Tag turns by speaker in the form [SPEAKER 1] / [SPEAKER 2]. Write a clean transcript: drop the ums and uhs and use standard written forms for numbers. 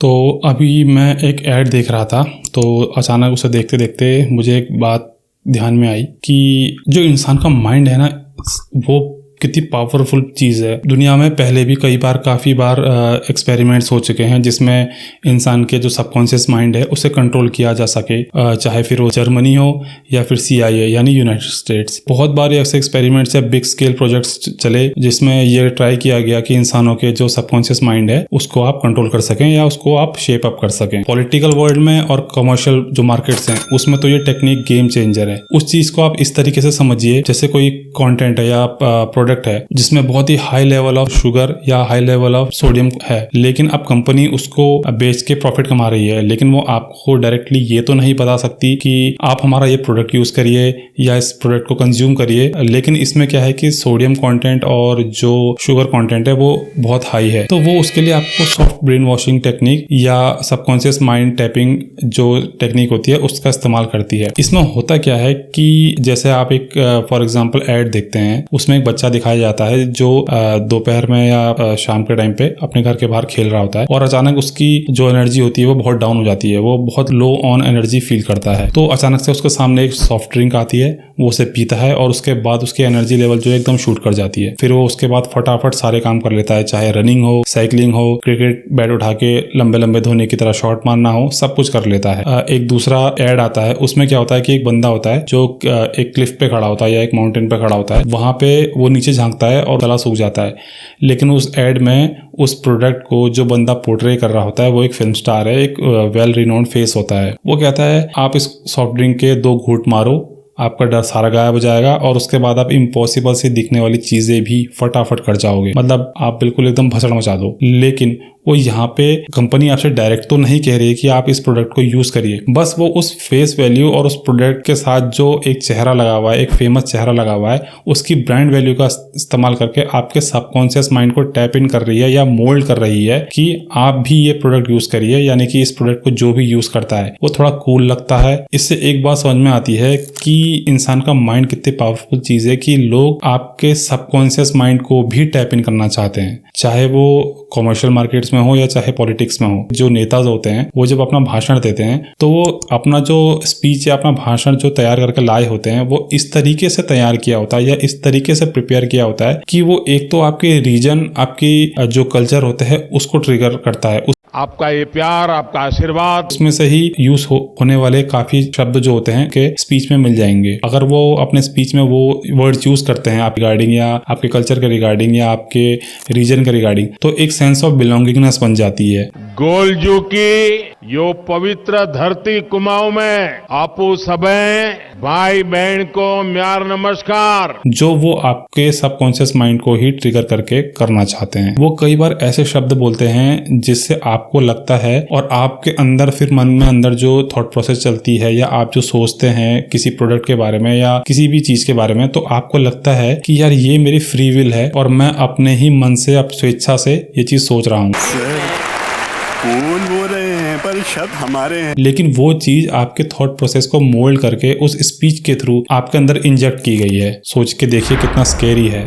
[SPEAKER 1] तो अभी मैं एक ऐड देख रहा था, तो अचानक उसे देखते-देखते मुझे एक बात ध्यान में आई कि जो इंसान का माइंड है ना, वो कितनी पावरफुल चीज़ है। दुनिया में पहले भी कई बार काफ़ी बार एक्सपेरिमेंट्स हो चुके हैं जिसमें इंसान के जो सबकॉन्शियस माइंड है उसे कंट्रोल किया जा सके, चाहे फिर वो जर्मनी हो या फिर CIA यानी यूनाइटेड स्टेट्स। बहुत बार ऐसे एक्सपेरिमेंट्स या बिग स्केल प्रोजेक्ट्स चले जिसमें ये ट्राई किया गया कि इंसानों के जो सबकॉन्शियस माइंड है उसको आप कंट्रोल कर सकें या उसको आप शेप अप कर सकें। पॉलिटिकल वर्ल्ड में और कमर्शियल जो मार्केट्स हैं उसमें तो ये टेक्निक गेम चेंजर है। उस चीज़ को आप इस तरीके से समझिए जैसे कोई कॉन्टेंट है या प्रोडक्ट है जिसमें बहुत ही हाई लेवल ऑफ शुगर या हाई लेवल ऑफ सोडियम है, लेकिन अब कंपनी उसको बेच के प्रॉफिट कमा रही है, लेकिन वो आपको डायरेक्टली ये तो नहीं बता सकती कि आप हमारा ये प्रोडक्ट यूज करिए या इस प्रोडक्ट को कंज्यूम करिए। लेकिन इसमें क्या है कि सोडियम कंटेंट और जो शुगर कंटेंट है वो बहुत हाई है, तो वो उसके लिए आपको सॉफ्ट ब्रेन वॉशिंग टेक्निक या सबकॉन्शियस माइंड टैपिंग जो टेक्निक होती है उसका इस्तेमाल करती है। इसमें होता क्या है कि जैसे आप एक फॉर एग्जांपल ऐड देखते हैं, उसमें एक बच्चा दिखाया जाता है जो दोपहर में या शाम के टाइम पे अपने घर के बाहर खेल रहा होता है और अचानक उसकी जो एनर्जी होती है वो बहुत डाउन हो जाती है, वो बहुत लो ऑन एनर्जी फील करता है। तो अचानक से उसके सामने एक सॉफ्ट ड्रिंक आती है, वो उसे पीता है और उसके बाद उसकी एनर्जी लेवल जो एकदम शूट कर जाती है। फिर वो उसके बाद फटाफट सारे काम कर लेता है, चाहे रनिंग हो, साइकिलिंग हो, क्रिकेट बैट उठा के लंबे लंबे धोनी की तरह शॉट मारना हो, सब कुछ कर लेता है। एक दूसरा एड आता है, उसमें क्या होता है कि एक बंदा होता है जो एक क्लिफ पे खड़ा होता है या एक माउंटेन पे खड़ा होता है, वहां पे वो नीचे झांकता है और गला सूख जाता है। लेकिन उस एड में उस प्रोडक्ट को जो बंदा पोर्ट्रे कर रहा होता है वो एक फिल्म स्टार है, एक वेल रिनोन्ड फेस होता है। वो कहता है आप इस सॉफ्ट ड्रिंक के 2 घूंट मारो, आपका डर सारा गायब हो जाएगा और उसके बाद आप इम्पॉसिबल से दिखने वाली चीजें भी फटाफट कर जाओगे, मतलब आप बिल्कुल एकदम भसड़ मचा दो। लेकिन वो यहाँ पे कंपनी आपसे डायरेक्ट तो नहीं कह रही है कि आप इस प्रोडक्ट को यूज करिए, बस वो उस फेस वैल्यू और उस प्रोडक्ट के साथ जो एक चेहरा लगा हुआ है, एक फेमस चेहरा लगा हुआ है, उसकी ब्रांड वैल्यू का इस्तेमाल करके आपके सबकॉन्शियस माइंड को टैप इन कर रही है या मोल्ड कर रही है कि आप भी ये प्रोडक्ट यूज करिए। यानी कि इस प्रोडक्ट को जो भी यूज करता है वो थोड़ा कूल लगता है। इससे एक बात समझ में आती है कि इंसान का माइंड कितनी पावरफुल चीज है कि लोग आपके सबकॉन्शियस माइंड को भी टैप इन करना चाहते हैं, चाहे वो कॉमर्शियल मार्केट्स में हो या चाहे पॉलिटिक्स में हो। जो नेता होते हैं वो जब अपना भाषण देते हैं तो वो अपना जो स्पीच या अपना भाषण जो तैयार करके लाए होते हैं वो इस तरीके से तैयार किया होता है या इस तरीके से प्रिपेयर किया होता है कि वो एक तो आपके रीजन, आपकी जो कल्चर होते हैं उसको ट्रिगर करता है।
[SPEAKER 2] आपका ये प्यार, आपका आशीर्वाद,
[SPEAKER 1] उसमें से ही यूज होने वाले काफी शब्द जो होते हैं के स्पीच में मिल जाएंगे। अगर वो अपने स्पीच में वो वर्ड्स यूज करते हैं आप रिगार्डिंग या आपके कल्चर के रिगार्डिंग या आपके रीजन के रिगार्डिंग, तो एक सेंस ऑफ बिलोंगिंगनेस बन जाती है।
[SPEAKER 2] गोलजू की यो पवित्र धरती कुमाऊं में आपू सबे भाई बहन को म्यार नमस्कार, जो
[SPEAKER 1] वो आपके सबकॉन्शियस माइंड को ही ट्रिगर करके करना चाहते हैं। वो कई बार ऐसे शब्द बोलते हैं जिससे आपको लगता है और आपके अंदर फिर मन में अंदर जो थॉट प्रोसेस चलती है या आप जो सोचते हैं किसी प्रोडक्ट के बारे में या किसी भी चीज के बारे में, तो आपको लगता है कि यार ये मेरी फ्री विल है और मैं अपने ही मन से अब स्वेच्छा से ये चीज सोच रहा हूँ।
[SPEAKER 3] कौन बोल रहे हैं पर शब्द हमारे हैं।
[SPEAKER 1] लेकिन वो चीज आपके थॉट प्रोसेस को मोल्ड करके उस स्पीच के थ्रू आपके अंदर इंजेक्ट की गई है। सोच के देखिए कितना स्केरी है।